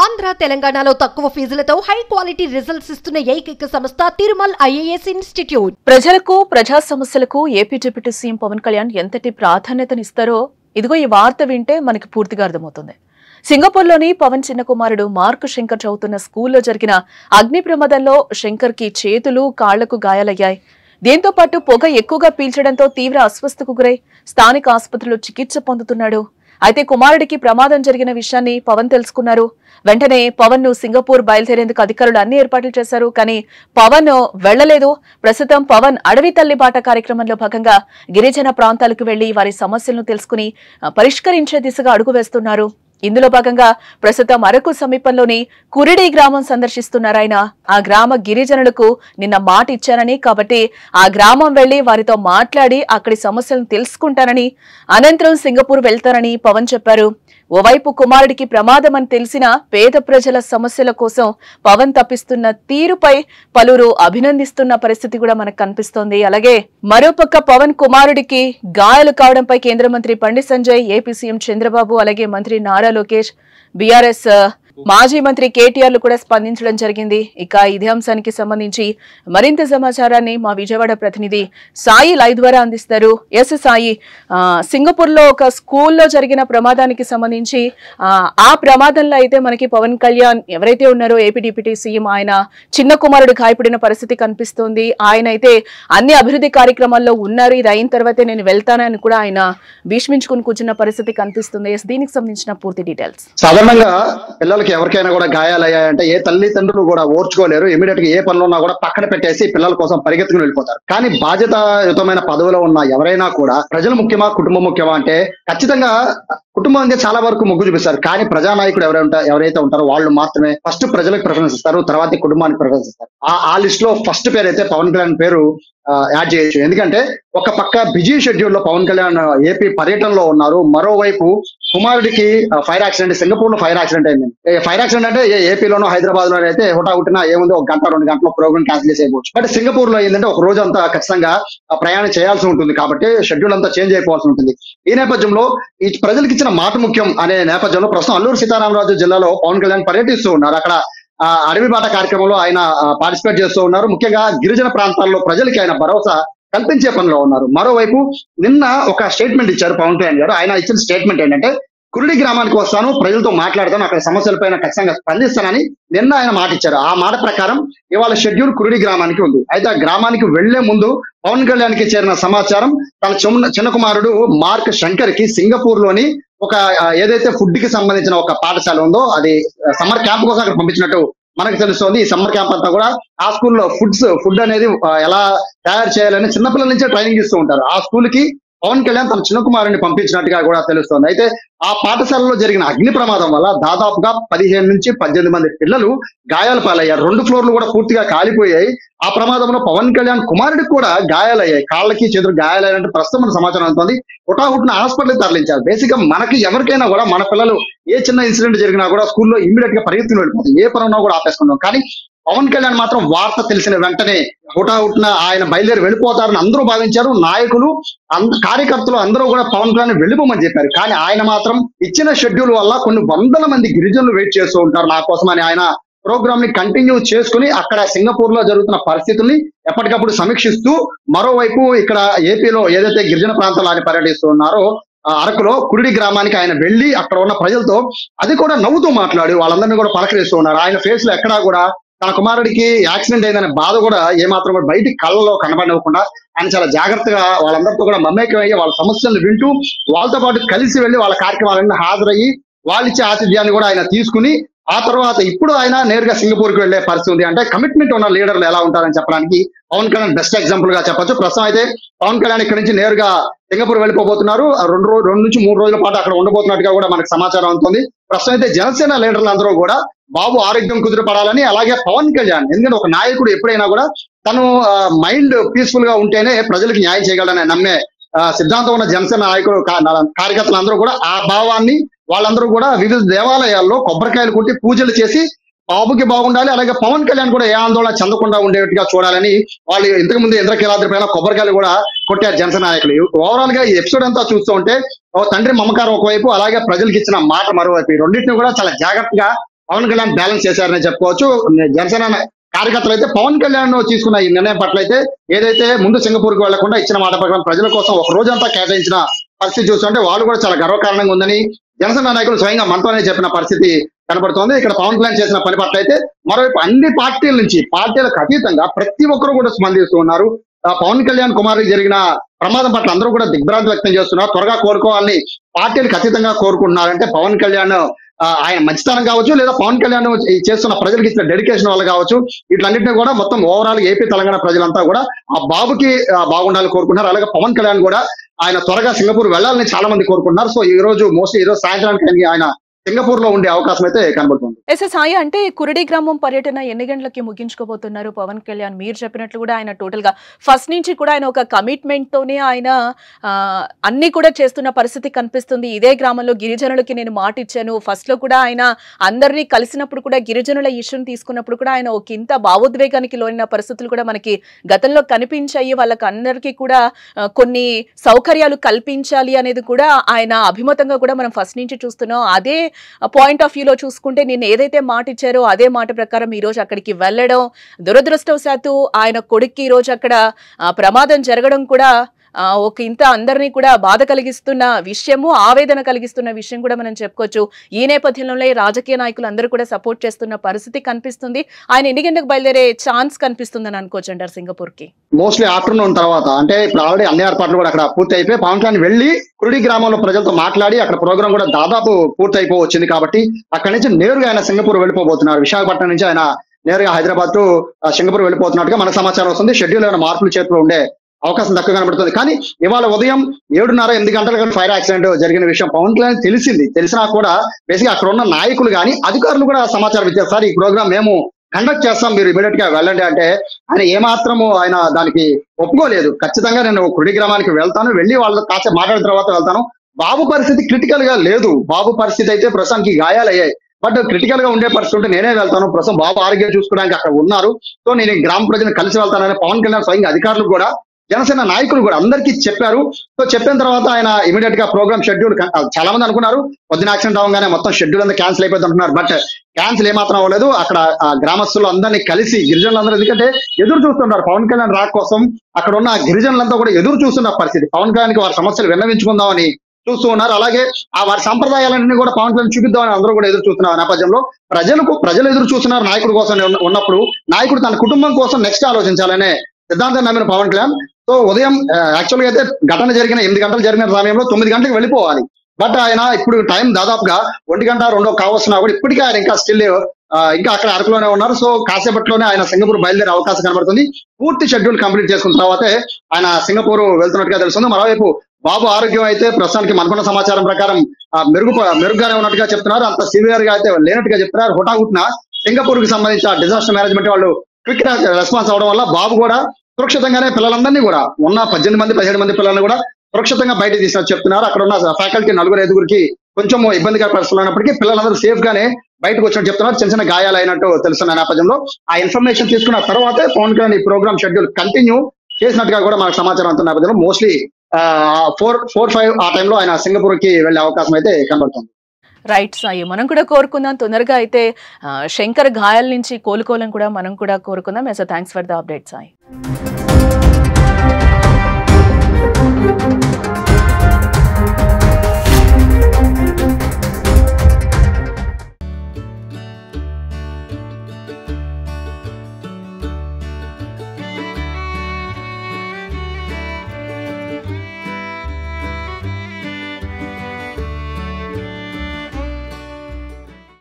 ఆంధ్ర తెలంగాణలో తక్కువ ఫీజులతో high quality results ఇస్తున్న ఏకైక సంస్థ తిరుమల్ ఐఏఎస్ ఇన్స్టిట్యూట్. ప్రజలకు ప్రజా సమస్యలకు AP deputy CM Pawan Kalyan ఎంతటి ప్రాధాన్యతనిస్తారో ఇదిగో ఈ వార్త వింటే మనకి పూర్తిగా అర్థమవుతుంది. సింగపూర్లోని పవన్ చిన్న కుమారుడు మార్క్ శంకర్ చదువుతున్న స్కూల్లో జరిగిన అగ్ని ప్రమాదంలో శంకర్ కి చేతులు కాళ్లకు గాయాలయ్యాయి. దీంతో పాటు పొగ ఎక్కువగా పీల్చడంతో తీవ్ర అస్వస్థకు గురై స్థానిక ఆసుపత్రిలో చికిత్స పొందుతున్నాడు. అయితే కుమారుడికి ప్రమాదం జరిగిన విషయాన్ని పవన్ తెలుసుకున్నారు. వెంటనే పవన్ ను సింగపూర్ బయలుదేరేందుకు అధికారులు అన్ని ఏర్పాట్లు చేశారు. కానీ పవన్ వెళ్లలేదు. ప్రస్తుతం పవన్ అడవి తల్లి బాట కార్యక్రమంలో భాగంగా గిరిజన ప్రాంతాలకు వెళ్లి వారి సమస్యలను తెలుసుకుని పరిష్కరించే దిశగా అడుగు వేస్తున్నారు. ఇందులో భాగంగా ప్రస్తుతం అరకు సమీపంలోని కురిడి గ్రామం సందర్శిస్తున్నారు ఆయన. ఆ గ్రామ గిరిజనులకు నిన్న మాట ఇచ్చానని, కాబట్టి ఆ గ్రామం వెళ్లి వారితో మాట్లాడి అక్కడి సమస్యలను తెలుసుకుంటానని, అనంతరం సింగపూర్ వెళ్తారని పవన్ చెప్పారు. ఓవైపు కుమారుడికి ప్రమాదం అని తెలిసిన పేద ప్రజల సమస్యల కోసం పవన్ తప్పిస్తున్న తీరుపై పలువురు అభినందిస్తున్న పరిస్థితి కూడా మనకు కనిపిస్తోంది. అలాగే మరోపక్క పవన్ కుమారుడికి గాయాలు కావడంపై కేంద్ర మంత్రి బండి సంజయ్, ఏపీ సీఎం చంద్రబాబు, అలాగే మంత్రి నారా లోకేష్, బీఆర్ఎస్ మాజీ మంత్రి కేటీఆర్ లు కూడా స్పందించడం జరిగింది. ఇక ఇదే అంశానికి సంబంధించి మరింత సమాచారాన్ని మా విజయవాడ ప్రతినిధి సాయి లైవ్ ద్వారా అందిస్తారు. ఎస్ సాయి, సింగపూర్ లో ఒక స్కూల్లో జరిగిన ప్రమాదానికి సంబంధించి ఆ ప్రమాదంలో అయితే మనకి పవన్ కళ్యాణ్ ఎవరైతే ఉన్నారో ఏపీ డిప్యూటీ సీఎం, ఆయన చిన్న కుమారుడు గాయపడిన పరిస్థితి కనిపిస్తోంది. ఆయన అయితే అన్ని అభివృద్ధి కార్యక్రమాల్లో ఉన్నారు. ఇది అయిన తర్వాతే నేను వెళ్తానని కూడా ఆయన భీష్మించుకుని కూర్చున్న పరిస్థితి కనిపిస్తుంది. దీనికి సంబంధించిన పూర్తి డీటెయిల్స్. సాధారణంగా పిల్లలకి ఎవరికైనా కూడా గాయాలయ్యాయంటే ఏ తల్లిదండ్రులు కూడా ఓర్చుకోలేరు. ఇమీడియట్ గా ఏ పనులు ఉన్నా కూడా పక్కన పెట్టేసి పిల్లల కోసం పరిగెత్తుకుని వెళ్ళిపోతారు. కానీ బాధ్యతాయుతమైన పదవిలో ఉన్న ఎవరైనా కూడా ప్రజలు ముఖ్యమా కుటుంబం ముఖ్యమా అంటే ఖచ్చితంగా కుటుంబం అంటే చాలా వరకు మొగ్గు చూపిస్తారు. కానీ ప్రజానాయకుడు ఎవరైతే ఉంటారో వాళ్ళు మాత్రమే ఫస్ట్ ప్రజలకు ప్రిఫరెన్స్ ఇస్తారు, తర్వాత కుటుంబానికి ప్రిఫరెన్స్ ఇస్తారు. ఆ లిస్ట్ లో ఫస్ట్ పేరు అయితే పవన్ కళ్యాణ్ పేరు యాడ్ చేయొచ్చు. ఎందుకంటే ఒక పక్క బిజీ షెడ్యూల్ లో పవన్ కళ్యాణ్ ఏపీ పర్యటనలో ఉన్నారు. మరోవైపు కుమారుడికి ఫైర్ యాక్సిడెంట్, సింగపూర్ లో ఫైర్ యాక్సిడెంట్ అయింది. ఫైర్ యాక్సిడెంట్ అంటే ఏపీలోనో హైదరాబాద్ లోనే అయితే హుటాహుటిన ఏముంది, 1 గంట 2 గంటల ప్రోగ్రామ్ క్యాన్సిల్ చేసేయవచ్చు. బట్ సింగపూర్ లో ఏంటంటే ఒక రోజు అంతా ఖచ్చితంగా ప్రయాణం చేయాల్సి ఉంటుంది. కాబట్టి షెడ్యూల్ అంతా చేంజ్ అయిపోవాల్సి ఉంటుంది. ఈ నేపథ్యంలో ఈ ప్రజలకు ఇచ్చిన మాట ముఖ్యం అనే నేపథ్యంలో ప్రస్తుతం అల్లూరు సీతారామరాజు జిల్లాలో పవన్ కళ్యాణ్ పర్యటిస్తూ ఉన్నారు. అక్కడ అడవి బాట కార్యక్రమంలో ఆయన పార్టిసిపేట్ చేస్తూ ఉన్నారు. ముఖ్యంగా గిరిజన ప్రాంతాల్లో ప్రజలకి ఆయన భరోసా కల్పించే పనిలో ఉన్నారు. మరోవైపు నిన్న ఒక స్టేట్మెంట్ ఇచ్చారు పవన్ కళ్యాణ్ గారు. ఆయన ఇచ్చిన స్టేట్మెంట్ ఏంటంటే కురిడి గ్రామానికి వస్తాను, ప్రజలతో మాట్లాడతాను, అక్కడ సమస్యలపైన ఖచ్చితంగా స్పందిస్తానని నిన్న ఆయన మాట ఇచ్చారు. ఆ మాట ప్రకారం ఇవాళ షెడ్యూల్ కురిడి గ్రామానికి ఉంది. అయితే ఆ గ్రామానికి వెళ్లే ముందు పవన్ కళ్యాణ్ కి చేరిన సమాచారం తన చిన్న కుమారుడు మార్క్ శంకర్ కి సింగపూర్ లోని ఒక ఏదైతే ఫుడ్ కి సంబంధించిన ఒక పాఠశాల ఉందో అది సమ్మర్ క్యాంప్ కోసం అక్కడ పంపించినట్టు మనకు తెలుస్తోంది. ఈ సమ్మర్ క్యాంప్ అంతా కూడా ఆ స్కూల్లో ఫుడ్ అనేది ఎలా తయారు చేయాలని చిన్నపిల్లల నుంచే ట్రైనింగ్ ఇస్తూ ఉంటారు. ఆ స్కూల్ కి పవన్ కళ్యాణ్ తన చిన్న కుమారుని పంపించినట్టుగా కూడా తెలుస్తోంది. అయితే ఆ పాఠశాలలో జరిగిన అగ్ని ప్రమాదం వల్ల దాదాపుగా 15 నుంచి 18 మంది పిల్లలు గాయాల పాలయ్యారు. 2 ఫ్లోర్లు కూడా పూర్తిగా కాలిపోయాయి. ఆ ప్రమాదంలో పవన్ కళ్యాణ్ కుమారుడికి కూడా గాయాలయ్యాయి. కాళ్ళకి చేతులు గాయాలయ్యారంటే ప్రస్తుతం మన సమాచారం అందుతోంది. హుటాహుటిన హాస్పిటల్కి తరలించారు. బేసిక్ గా మనకి ఎవరికైనా కూడా మన పిల్లలు ఏ చిన్న ఇన్సిడెంట్ జరిగినా కూడా స్కూల్లో ఇమ్మీడియట్ గా పరిగెత్తుకుని వెళ్ళిపోతాం, ఏ పనున్నా కూడా ఆపేసుకుంటాం. కానీ పవన్ కళ్యాణ్ మాత్రం వార్త తెలిసిన వెంటనే హుటాహుటిన ఆయన బయలుదేరి వెళ్ళిపోతారని అందరూ భావించారు. నాయకులు కార్యకర్తలు అందరూ కూడా పవన్ కళ్యాణ్ వెళ్ళిపోమని చెప్పారు. కానీ ఆయన మాత్రం ఇచ్చిన షెడ్యూల్ వల్ల కొన్ని వందల మంది గిరిజనులు వెయిట్ చేస్తూ ఉంటారు నా కోసం అని ఆయన ప్రోగ్రామ్ ని కంటిన్యూ చేసుకుని అక్కడ సింగపూర్ లో జరుగుతున్న పరిస్థితుల్ని ఎప్పటికప్పుడు సమీక్షిస్తూ, మరోవైపు ఇక్కడ ఏపీలో ఏదైతే గిరిజన ప్రాంతాలు ఆయన పర్యటిస్తూ ఉన్నారో అరకులో కురిడి గ్రామానికి ఆయన వెళ్లి అక్కడ ఉన్న ప్రజలతో అది కూడా నవ్వుతూ మాట్లాడి వాళ్ళందరినీ కూడా పలకరిస్తూ ఉన్నారు. ఆయన ఫేస్ లో ఎక్కడా కూడా తన కుమారుడికి యాక్సిడెంట్ అయిందనే బాధ కూడా ఏమాత్రం కూడా బయటికి కళ్ళలో కనబడకుండా ఆయన చాలా జాగ్రత్తగా వాళ్ళందరితో కూడా మమేకమయ్యి వాళ్ళ సమస్యలను వింటూ వాళ్ళతో పాటు కలిసి వెళ్లి వాళ్ళ కార్యక్రమాలన్నీ హాజరయ్యి వాళ్ళిచ్చే ఆతిథ్యాన్ని కూడా ఆయన తీసుకుని ఆ తర్వాత ఇప్పుడు ఆయన నేరుగా సింగపూర్ కి వెళ్లే పరిస్థితి ఉంది. అంటే కమిట్మెంట్ ఉన్న లీడర్లు ఎలా ఉంటారని చెప్పడానికి పవన్ కళ్యాణ్ బెస్ట్ ఎగ్జాంపుల్ గా చెప్పొచ్చు. ప్రస్తుతం అయితే పవన్ కళ్యాణ్ ఇక్కడి నుంచి నేరుగా సింగపూర్ వెళ్ళిపోతున్నారు. 2 నుంచి 3 రోజుల పాటు అక్కడ ఉండబోతున్నట్టుగా కూడా మనకు సమాచారం అవుతుంది. ప్రస్తుతం అయితే జనసేన లీడర్లు అందరూ కూడా బాబు ఆరోగ్యం కుదిరిపడాలని, అలాగే పవన్ కళ్యాణ్ ఎందుకంటే ఒక నాయకుడు ఎప్పుడైనా కూడా తను మైండ్ పీస్ఫుల్ గా ఉంటేనే ప్రజలకు న్యాయం చేయగలడని నమ్మే సిద్ధాంతం ఉన్న జనసేన నాయకులు కార్యకర్తలు అందరూ కూడా ఆ భావాన్ని వాళ్ళందరూ కూడా వివిధ దేవాలయాల్లో కొబ్బరికాయలు కొట్టి పూజలు చేసి బాబుకి బాగుండాలి, అలాగే పవన్ కళ్యాణ్ కూడా ఏ ఆందోళన చెందకుండా ఉండేట్టుగా చూడాలని వాళ్ళు ఇంతకు ముందు ఇంద్రకీలాద్రి పైన కొబ్బరికాయలు కూడా కొట్టారు జనసేన నాయకులు. ఓవరాల్ గా ఈ ఎపిసోడ్ అంతా చూస్తూ ఉంటే తండ్రి మమకారం ఒకవైపు, అలాగే ప్రజలకు ఇచ్చిన మాట మరోవైపు, ఈ రెండింటిని కూడా చాలా జాగ్రత్తగా పవన్ కళ్యాణ్ బ్యాలెన్స్ చేశారని చెప్పుకోవచ్చు. జనసేన కార్యకర్తలు అయితే పవన్ కళ్యాణ్ తీసుకున్న ఈ నిర్ణయం పట్ల అయితే ఏదైతే ముందు సింగపూర్కి వెళ్లకుండా ఇచ్చిన మాట ప్రకారం ప్రజల కోసం ఒక రోజంతా కేటాయించిన పరిస్థితి చూస్తుంటే వాళ్ళు కూడా చాలా గర్వకారణంగా ఉందని జనసేన నాయకులు స్వయంగా మనతోనే చెప్పిన పరిస్థితి కనబడుతోంది. ఇక్కడ పవన్ కళ్యాణ్ చేసిన పని పట్ల అయితే మరోవైపు అన్ని పార్టీల నుంచి పార్టీలకు అతీతంగా ప్రతి ఒక్కరు కూడా స్పందిస్తూ ఉన్నారు. పవన్ కళ్యాణ్ కుమారుడికి జరిగిన ప్రమాదం పట్ల అందరూ కూడా దిగ్భ్రాంతి వ్యక్తం చేస్తున్నారు. త్వరగా కోరుకోవాలని పార్టీలకు అతీతంగా కోరుకుంటున్నారంటే పవన్ కళ్యాణ్ ఆయన మంచితనం కావచ్చు, లేదా పవన్ కళ్యాణ్ చేస్తున్న ప్రజలకు ఇచ్చిన డెడికేషన్ వల్ల కావచ్చు, వీటన్నింటినీ కూడా మొత్తం ఓవరాల్ ఏపీ తెలంగాణ ప్రజలంతా కూడా ఆ బాబుకి బాగుండాలని కోరుకుంటున్నారు. అలాగే పవన్ కళ్యాణ్ కూడా ఆయన త్వరగా సింగపూర్ వెళ్ళాలని చాలా మంది కోరుకుంటున్నారు. సో ఈ రోజు మోస్ట్లీ ఈ రోజు సాయంత్రానికి ఆయన సింగపూర్ లో ఉండే అవకాశం అయితే కనబడుతుంది. సాయి, అంటే కురడి గ్రామం పర్యటన ఎన్ని గంటలకి ముగించుకోబోతున్నారు పవన్ కళ్యాణ్? మీరు చెప్పినట్లు కూడా ఆయన టోటల్ గా ఫస్ట్ నుంచి కూడా ఆయన ఒక కమిట్మెంట్ తోనే ఆయన అన్ని కూడా చేస్తున్న పరిస్థితి కనిపిస్తుంది. ఇదే గ్రామంలో గిరిజనులకి నేను మాట ఇచ్చాను. ఫస్ట్ లో కూడా ఆయన అందరినీ కలిసినప్పుడు కూడా గిరిజనుల ఇష్యూని తీసుకున్నప్పుడు కూడా ఆయన ఒక ఇంత భావోద్వేగానికి లోనిన పరిస్థితులు కూడా మనకి గతంలో కనిపించాయి. వాళ్ళకి అందరికీ కూడా కొన్ని సౌకర్యాలు కల్పించాలి అనేది కూడా ఆయన అభిమతంగా కూడా మనం ఫస్ట్ నుంచి చూస్తున్నాం. అదే పాయింట్ ఆఫ్ వ్యూలో చూసుకుంటే నేను ఏదైతే మాట ఇచ్చారో అదే మాట ప్రకారం ఈ రోజు అక్కడికి వెళ్ళడం, దురదృష్టవశాత్తు ఆయన కొడుక్కి ఈ రోజు అక్కడ ప్రమాదం జరగడం కూడా ఒక ఇంత అందరినీ కూడా బాధ కలిగిస్తున్న విషయము, ఆవేదన కలిగిస్తున్న విషయం కూడా మనం చెప్పుకోవచ్చు. ఈ నేపథ్యంలో రాజకీయ నాయకులు అందరూ కూడా సపోర్ట్ చేస్తున్న పరిస్థితి కనిపిస్తుంది. ఆయన ఎన్ని గంటలకు బయలుదేరే ఛాన్స్ కనిపిస్తుందని అనుకోవచ్చు అంటారు సింగపూర్ కి? మోస్ట్లీ ఆఫ్టర్నూన్ తర్వాత, అంటే ఇప్పుడు ఆల్రెడీ అన్ని ఏర్పాట్లు కూడా అక్కడ పూర్తి అయిపోయి పవన్ కళ్యాణ్ వెళ్లి కురుడి గ్రామంలో ప్రజలతో మాట్లాడి అక్కడ ప్రోగ్రామ్ కూడా దాదాపు పూర్తి అయిపోవచ్చింది. కాబట్టి అక్కడి నుంచి నేరుగా ఆయన సింగపూర్ వెళ్ళిపోబోతున్నారు. విశాఖపట్నం నుంచి ఆయన నేరుగా హైదరాబాద్ టు సింగపూర్ వెళ్ళిపోతున్నట్టుగా మనకు సమాచారం వస్తుంది. షెడ్యూల్ ఏమైనా మార్పులు చేతిలో ఉండే అవకాశం తక్కువ కనబడుతుంది. కానీ ఇవాళ ఉదయం 7:30-8 గంటలకు ఫైర్ యాక్సిడెంట్ జరిగిన విషయం పవన్ కళ్యాణ్ తెలిసినా కూడా బేసిక్గా అక్కడ ఉన్న నాయకులు కానీ అధికారులు కూడా సమాచారం ఇచ్చారు. సార్ ఈ ప్రోగ్రామ్ మేము కండక్ట్ చేస్తాం, మీరు ఇమీడియట్ గా వెళ్ళండి అంటే ఆయన ఏమాత్రము ఆయన దానికి ఒప్పుకోలేదు. ఖచ్చితంగా నేను కుడి గ్రామానికి వెళ్తాను, వెళ్ళి వాళ్ళతో కాసేపు మాట్లాడిన తర్వాత వెళ్తాను. బాబు పరిస్థితి క్రిటికల్ గా లేదు. బాబు పరిస్థితి అయితే ప్రస్తుతానికి గాయాలయ్యాయి. బట్ క్రిటికల్ గా ఉండే పరిస్థితి ఉంటే నేనే వెళ్తాను, ప్రస్తుతం బాబు ఆరోగ్యం చూసుకోవడానికి అక్కడ ఉన్నారు, సో నేను గ్రామ ప్రజలను కలిసి వెళ్తానని పవన్ కళ్యాణ్ స్వయంగా అధికారులు కూడా జనసేన నాయకులు కూడా అందరికీ చెప్పారు. సో చెప్పిన తర్వాత ఆయన ఇమీడియట్ గా ప్రోగ్రామ్ షెడ్యూల్, చాలా మంది అనుకున్నారు పొద్దున యాక్సిడెంట్ అవగానే మొత్తం షెడ్యూల్ అంతా క్యాన్సిల్ అయిపోతుంది అంటున్నారు. బట్ క్యాన్సిల్ ఏమాత్రం అవ్వలేదు. అక్కడ గ్రామస్తులు అందరినీ కలిసి గిరిజనులందరూ, ఎందుకంటే ఎదురు చూస్తున్నారు పవన్ కళ్యాణ్ రాక కోసం. అక్కడ ఉన్న గిరిజనులంతా కూడా ఎదురు చూస్తున్న పరిస్థితి, పవన్ కళ్యాణ్కి వారి సమస్యలు విన్నవించుకుందామని చూస్తూ ఉన్నారు. అలాగే ఆ వారి సంప్రదాయాలన్నీ కూడా పవన్ కళ్యాణ్ చూపిద్దామని అందరూ కూడా ఎదురు చూస్తున్నారు. నేపథ్యంలో ప్రజలు ఎదురు చూస్తున్నారు నాయకుడి కోసం ఉన్నప్పుడు నాయకుడు తన కుటుంబం కోసం నెక్స్ట్ ఆలోచించాలనే సిద్ధాంతం నమ్మిన పవన్ కళ్యాణ్ సో ఉదయం యాక్చువల్ గా అయితే ఘటన జరిగిన 8 గంటలు జరిగిన సమయంలో 9 గంటలకు వెళ్ళిపోవాలి. బట్ ఆయన ఇప్పుడు టైం దాదాపుగా 1 గంట 2 కావస్తున్నా కూడా ఇప్పటికీ ఆయన ఇంకా స్టిల్ ఇంకా అక్కడ అరకులోనే ఉన్నారు. సో కాసేపట్లోనే ఆయన సింగపూర్ బయలుదేరే అవకాశం కనబడుతుంది. పూర్తి షెడ్యూల్ కంప్లీట్ చేసుకున్న తర్వాతే ఆయన సింగపూర్ వెళ్తున్నట్టుగా తెలుస్తుంది. మరోవైపు బాబు ఆరోగ్యం అయితే ప్రస్తుతానికి మనకున్న సమాచారం ప్రకారం మెరుగ్గానే ఉన్నట్టుగా చెప్తున్నారు. అంత సివియర్ గా అయితే లేనట్టుగా చెప్తున్నారు. హుటాహుటిన సింగపూర్ కి సంబంధించిన డిజాస్టర్ మేనేజ్మెంట్ వాళ్ళు క్విక్ రెస్పాన్స్ అవడం వల్ల బాబు కూడా సురక్షితంగానే పిల్లలందరినీ కూడా ఉన్న 17 మంది పిల్లల్ని కూడా సురక్షితంగా బయటకు తీసినట్టు చెప్తున్నారు. అక్కడ ఉన్న ఫ్యాకల్టీ 4-5 కొంచెం ఇబ్బందికర పరిస్థితులు ఉన్నప్పటికీ పిల్లలందరూ సేఫ్ గానే బయటకు వచ్చినట్టు చెప్తున్నారు. చిన్న గాయాలు అయినట్టు తెలుస్తున్న నేపథ్యంలో ఆ ఇన్ఫర్మేషన్ తీసుకున్న తర్వాతే పవన్ కళ్యాణ్ ఈ ప్రోగ్రామ్ షెడ్యూల్ కంటిన్యూ చేసినట్టుగా కూడా మనకు సమాచారం అంటున్న నేపథ్యంలో మోస్ట్లీ 4-5 ఆ టైంలో ఆయన సింగపూర్ కి వెళ్లే అవకాశం అయితే కనబడుతుంది. రైట్ సాయి, మనం కూడా కోరుకుందాం తొందరగా అయితే శంకర్ గాయాల నుంచి కోలుకోవాలని కూడా మనం కూడా కోరుకుందాం. So thanks for the update Sai.